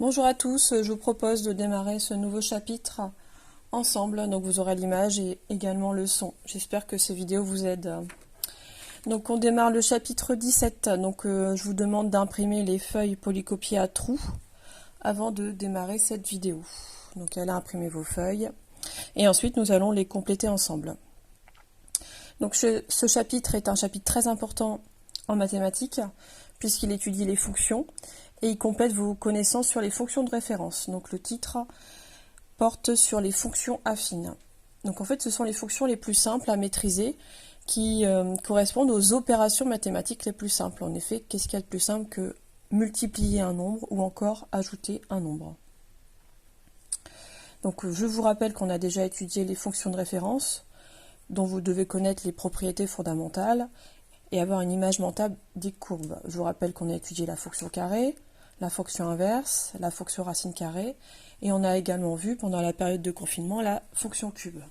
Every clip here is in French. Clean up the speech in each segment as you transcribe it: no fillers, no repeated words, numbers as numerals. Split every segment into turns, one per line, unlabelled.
Bonjour à tous, je vous propose de démarrer ce nouveau chapitre ensemble, donc vous aurez l'image et également le son. J'espère que ces vidéos vous aident. Donc on démarre le chapitre 17, donc je vous demande d'imprimer les feuilles polycopiées à trous avant de démarrer cette vidéo. Donc allez imprimer vos feuilles et ensuite nous allons les compléter ensemble. Donc ce chapitre est un chapitre très important en mathématiques puisqu'il étudie les fonctions et il complète vos connaissances sur les fonctions de référence. Donc le titre porte sur les fonctions affines. Donc en fait ce sont les fonctions les plus simples à maîtriser qui correspondent aux opérations mathématiques les plus simples. En effet, qu'est-ce qu'il y a de plus simple que multiplier un nombre ou encore ajouter un nombre? Donc je vous rappelle qu'on a déjà étudié les fonctions de référence, dont vous devez connaître les propriétés fondamentales et avoir une image mentale des courbes. Je vous rappelle qu'on a étudié la fonction carré, la fonction inverse, la fonction racine carrée, et on a également vu pendant la période de confinement la fonction cube.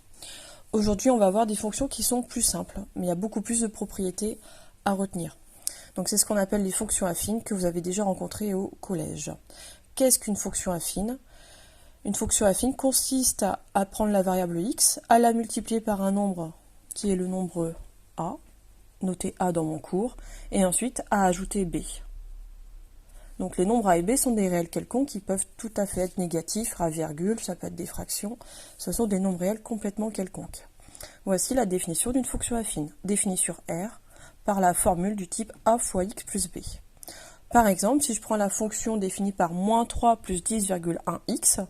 Aujourd'hui, on va voir des fonctions qui sont plus simples, mais il y a beaucoup plus de propriétés à retenir. Donc c'est ce qu'on appelle les fonctions affines que vous avez déjà rencontrées au collège. Qu'est-ce qu'une fonction affine? Une fonction affine consiste à prendre la variable x, à la multiplier par un nombre qui est le nombre a, noté a dans mon cours, et ensuite à ajouter b. Donc les nombres a et b sont des réels quelconques qui peuvent tout à fait être négatifs, à virgule, ça peut être des fractions, ce sont des nombres réels complètement quelconques. Voici la définition d'une fonction affine, définie sur R par la formule du type a fois x plus b. Par exemple, si je prends la fonction définie par moins 3 plus 10,1x,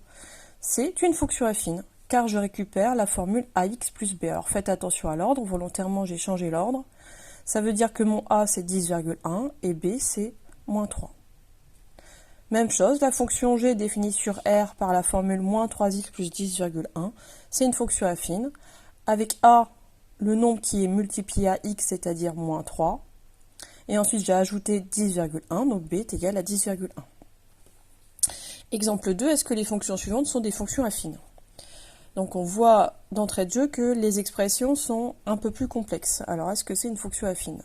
c'est une fonction affine, car je récupère la formule ax plus b. Alors faites attention à l'ordre, volontairement j'ai changé l'ordre. Ça veut dire que mon a c'est 10,1 et b c'est moins 3. Même chose, la fonction g définie sur R par la formule moins 3x plus 10,1, c'est une fonction affine, avec a, le nombre qui est multiplié à x, c'est-à-dire moins 3, et ensuite j'ai ajouté 10,1, donc b est égal à 10,1. Exemple 2, est-ce que les fonctions suivantes sont des fonctions affines? Donc on voit d'entrée de jeu que les expressions sont un peu plus complexes. Alors est-ce que c'est une fonction affine?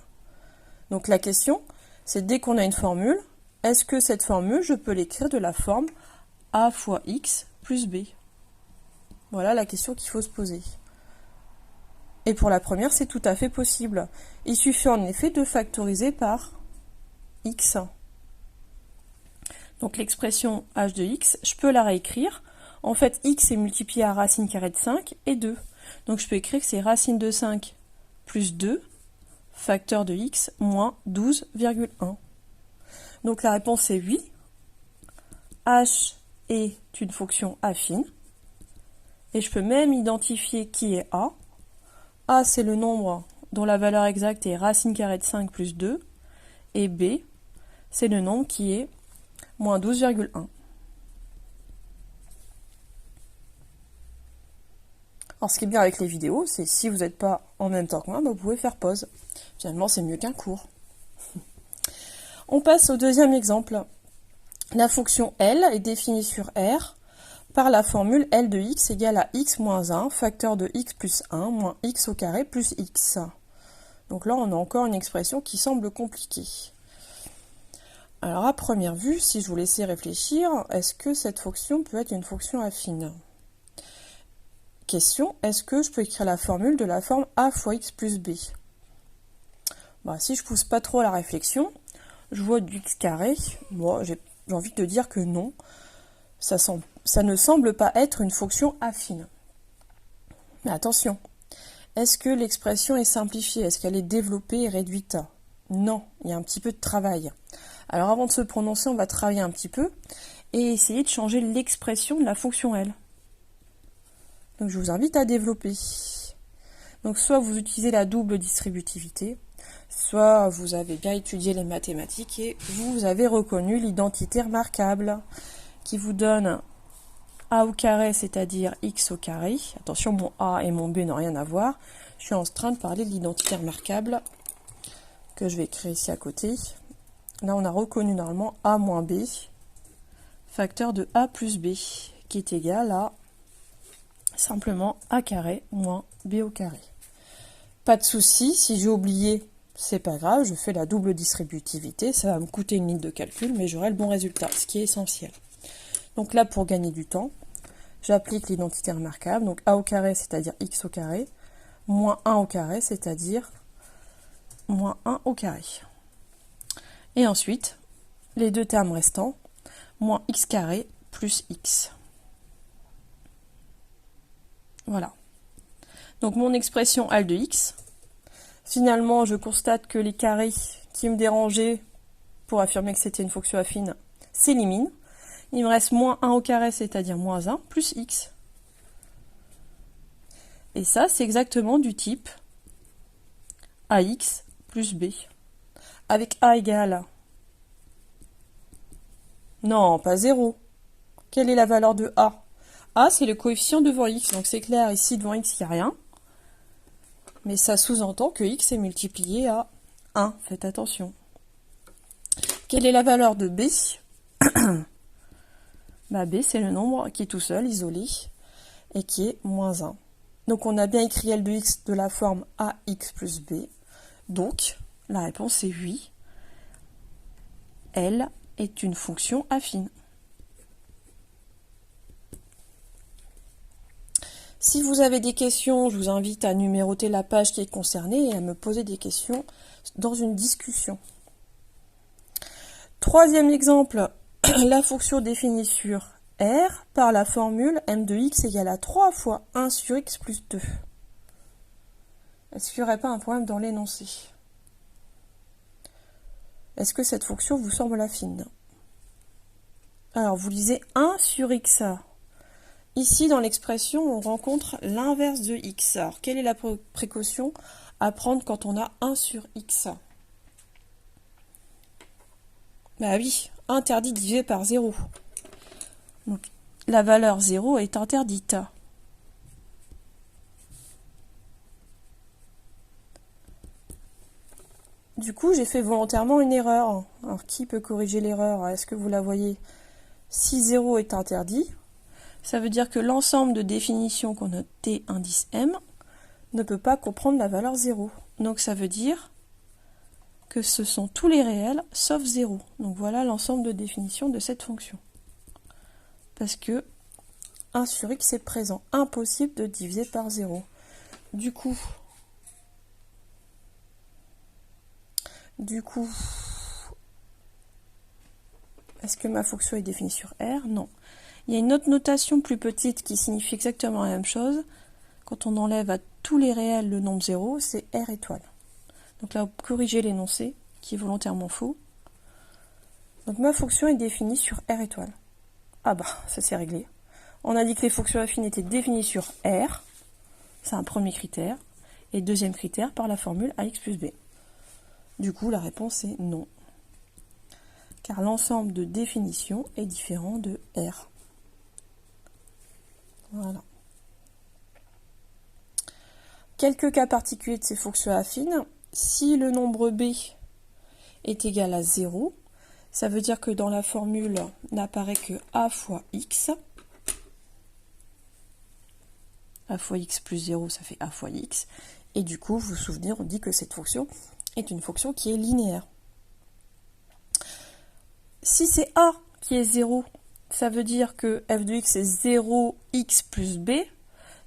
Donc la question, c'est dès qu'on a une formule, est-ce que cette formule, je peux l'écrire de la forme a fois x plus b? Voilà la question qu'il faut se poser. Et pour la première, c'est tout à fait possible. Il suffit en effet de factoriser par x. Donc l'expression h de x, je peux la réécrire. En fait, x est multiplié à racine carrée de 5 et 2. Donc je peux écrire que c'est racine de 5 plus 2, facteur de x, moins 12,1. Donc la réponse est oui. H est une fonction affine. Et je peux même identifier qui est A. A, c'est le nombre dont la valeur exacte est racine carrée de 5 plus 2. Et B, c'est le nombre qui est moins 12,1. Alors ce qui est bien avec les vidéos, c'est si vous n'êtes pas en même temps que moi, vous pouvez faire pause. Finalement, c'est mieux qu'un cours. On passe au deuxième exemple. La fonction L est définie sur R par la formule L de x égale à x moins 1, facteur de x plus 1, moins x au carré plus x. Donc là, on a encore une expression qui semble compliquée. Alors à première vue, si je vous laissais réfléchir, est-ce que cette fonction peut être une fonction affine? Question, est-ce que je peux écrire la formule de la forme a fois x plus b? Si je pousse pas trop à la réflexion, je vois du x carré, j'ai envie de dire que non, ça ne semble pas être une fonction affine. Mais attention, est-ce que l'expression est simplifiée? Est-ce qu'elle est développée et réduite? Non, il y a un petit peu de travail. Alors avant de se prononcer, on va travailler un petit peu et essayer de changer l'expression de la fonction L. Donc je vous invite à développer. Donc soit vous utilisez la double distributivité, soit vous avez bien étudié les mathématiques et vous avez reconnu l'identité remarquable qui vous donne a au carré, c'est-à-dire x au carré. Attention, mon a et mon b n'ont rien à voir. Je suis en train de parler de l'identité remarquable que je vais écrire ici à côté. Là, on a reconnu normalement a moins b, facteur de a plus b, qui est égal à simplement a carré moins b au carré. Pas de souci, si j'ai oublié, c'est pas grave, je fais la double distributivité, ça va me coûter une ligne de calcul, mais j'aurai le bon résultat, ce qui est essentiel. Donc là, pour gagner du temps, j'applique l'identité remarquable. Donc a au carré, c'est-à-dire x au carré, moins 1 au carré, c'est-à-dire moins 1 au carré. Et ensuite, les deux termes restants, moins x carré plus x. Voilà. Donc mon expression L de x, finalement je constate que les carrés qui me dérangeaient pour affirmer que c'était une fonction affine s'éliminent. Il me reste moins 1 au carré, c'est-à-dire moins 1, plus x. Et ça, c'est exactement du type ax plus b. Avec a égale... Non, pas 0. Quelle est la valeur de a? A, c'est le coefficient devant x, donc c'est clair, ici devant x, il n'y a rien. Mais ça sous-entend que x est multiplié à 1, faites attention. Quelle est la valeur de b? B, c'est le nombre qui est tout seul, isolé, et qui est moins 1. Donc on a bien écrit L de x de la forme ax plus b. Donc, la réponse est oui. L est une fonction affine. Si vous avez des questions, je vous invite à numéroter la page qui est concernée et à me poser des questions dans une discussion. Troisième exemple, la fonction définie sur R par la formule m de x égale à 3 fois 1 sur x plus 2. Est-ce qu'il n'y aurait pas un problème dans l'énoncé? Est-ce que cette fonction vous semble affine? Alors, vous lisez 1 sur x. Ici, dans l'expression, on rencontre l'inverse de x. Alors, quelle est la précaution à prendre quand on a 1 sur x? Bah oui, interdit divisé par 0. Donc, la valeur 0 est interdite. Du coup, j'ai fait volontairement une erreur. Alors, qui peut corriger l'erreur? Est-ce que vous la voyez? Si 0 est interdit, ça veut dire que l'ensemble de définitions qu'on note T indice M ne peut pas comprendre la valeur 0. Donc ça veut dire que ce sont tous les réels sauf 0. Donc voilà l'ensemble de définitions de cette fonction. Parce que 1 sur x est présent. Impossible de diviser par 0. Du coup, est-ce que ma fonction est définie sur R? Non. Il y a une autre notation plus petite qui signifie exactement la même chose. Quand on enlève à tous les réels le nombre 0, c'est R étoile. Donc là, vous corrigez l'énoncé, qui est volontairement faux. Donc ma fonction est définie sur R étoile. Ah bah, ça c'est réglé. On a dit que les fonctions affines étaient définies sur R. C'est un premier critère. Et deuxième critère par la formule ax plus b. Du coup, la réponse est non. Car l'ensemble de définitions est différent de R. Voilà. Quelques cas particuliers de ces fonctions affines. Si le nombre b est égal à 0, ça veut dire que dans la formule n'apparaît que a fois x. A fois x plus 0, ça fait a fois x. Et du coup, vous vous souvenez, on dit que cette fonction est une fonction qui est linéaire. Si c'est a qui est 0, ça veut dire que f de x est 0x plus b,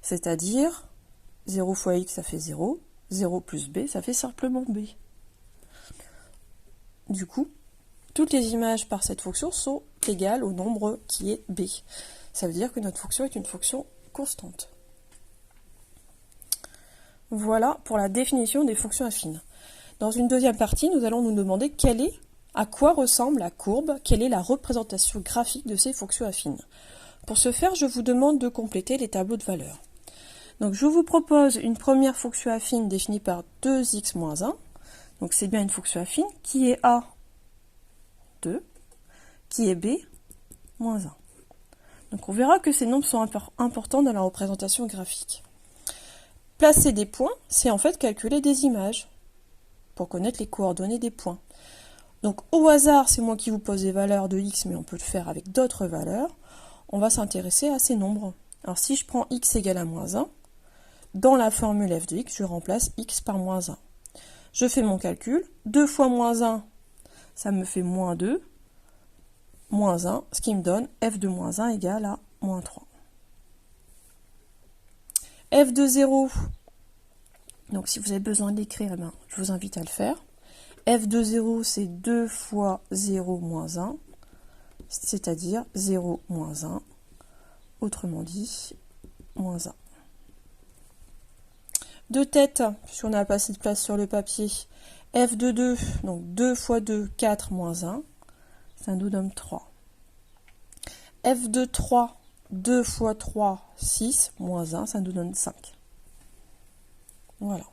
c'est-à-dire 0 fois x, ça fait 0, 0 plus b, ça fait simplement b. Du coup, toutes les images par cette fonction sont égales au nombre qui est b. Ça veut dire que notre fonction est une fonction constante. Voilà pour la définition des fonctions affines. Dans une deuxième partie, nous allons nous demander à quoi ressemble la courbe, quelle est la représentation graphique de ces fonctions affines. Pour ce faire, je vous demande de compléter les tableaux de valeurs. Donc je vous propose une première fonction affine définie par 2x moins 1. Donc c'est bien une fonction affine qui est a, 2, qui est b, moins 1. Donc on verra que ces nombres sont importants dans la représentation graphique. Placer des points, c'est en fait calculer des images pour connaître les coordonnées des points. Donc au hasard, c'est moi qui vous pose des valeurs de x, mais on peut le faire avec d'autres valeurs. On va s'intéresser à ces nombres. Alors si je prends x égale à moins 1, dans la formule f de x, je remplace x par moins 1. Je fais mon calcul. 2 fois moins 1, ça me fait moins 2. moins 1, ce qui me donne f de moins 1 égale à moins 3. F de 0, donc si vous avez besoin de l'écrire, je vous invite à le faire. F de 0, c'est 2 fois 0 moins 1, c'est-à-dire 0 moins 1, autrement dit, moins 1. De tête, puisqu'on n'a pas assez de place sur le papier, f de 2, donc 2 fois 2, 4 moins 1, ça nous donne 3. F de 3, 2 fois 3, 6, moins 1, ça nous donne 5. Voilà.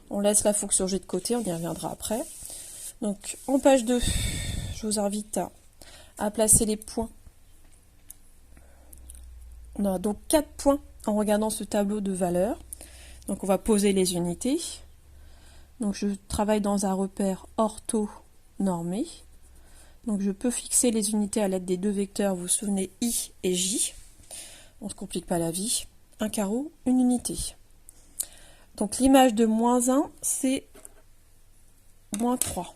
On laisse la fonction g de côté, on y reviendra après. Donc, en page 2, je vous invite à placer les points. On aura donc 4 points en regardant ce tableau de valeurs. Donc, on va poser les unités. Donc, je travaille dans un repère ortho-normé. Donc, je peux fixer les unités à l'aide des deux vecteurs, vous vous souvenez, I et J. On ne se complique pas la vie. Un carreau, une unité. Donc, l'image de moins 1, c'est moins 3.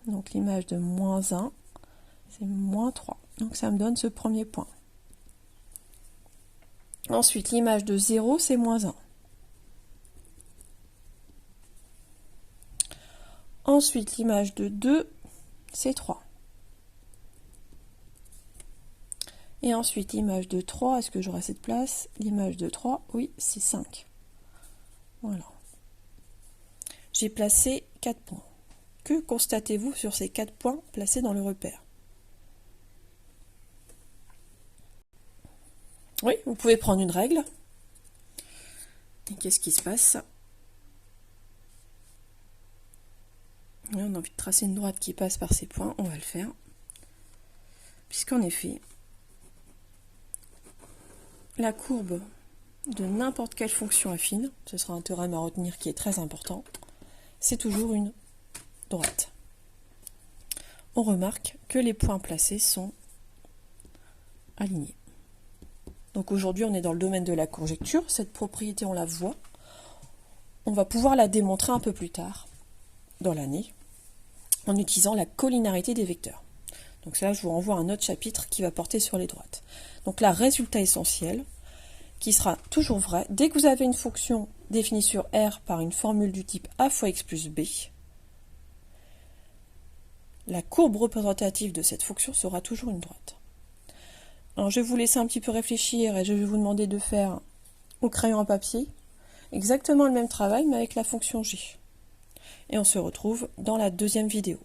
Donc, l'image de moins 1, c'est moins 3. Donc, ça me donne ce premier point. Ensuite, l'image de 0, c'est moins 1. Ensuite, l'image de 2, c'est 3. Et ensuite, l'image de 3, est-ce que j'aurai assez de place? L'image de 3, oui, c'est 5. Voilà. J'ai placé 4 points. Que constatez-vous sur ces 4 points placés dans le repère? Oui, vous pouvez prendre une règle. Et qu'est-ce qui se passe? Là, on a envie de tracer une droite qui passe par ces points, on va le faire. Puisqu'en effet, la courbe de n'importe quelle fonction affine, ce sera un théorème à retenir qui est très important, c'est toujours une droite. On remarque que les points placés sont alignés. Donc aujourd'hui, on est dans le domaine de la conjecture. Cette propriété, on la voit. On va pouvoir la démontrer un peu plus tard dans l'année en utilisant la collinarité des vecteurs. Donc là, je vous renvoie à un autre chapitre qui va porter sur les droites. Donc là, résultat essentiel, qui sera toujours vrai. Dès que vous avez une fonction définie sur R par une formule du type a fois x plus b, la courbe représentative de cette fonction sera toujours une droite. Alors je vais vous laisser un petit peu réfléchir et je vais vous demander de faire au crayon à papier exactement le même travail mais avec la fonction g. Et on se retrouve dans la deuxième vidéo.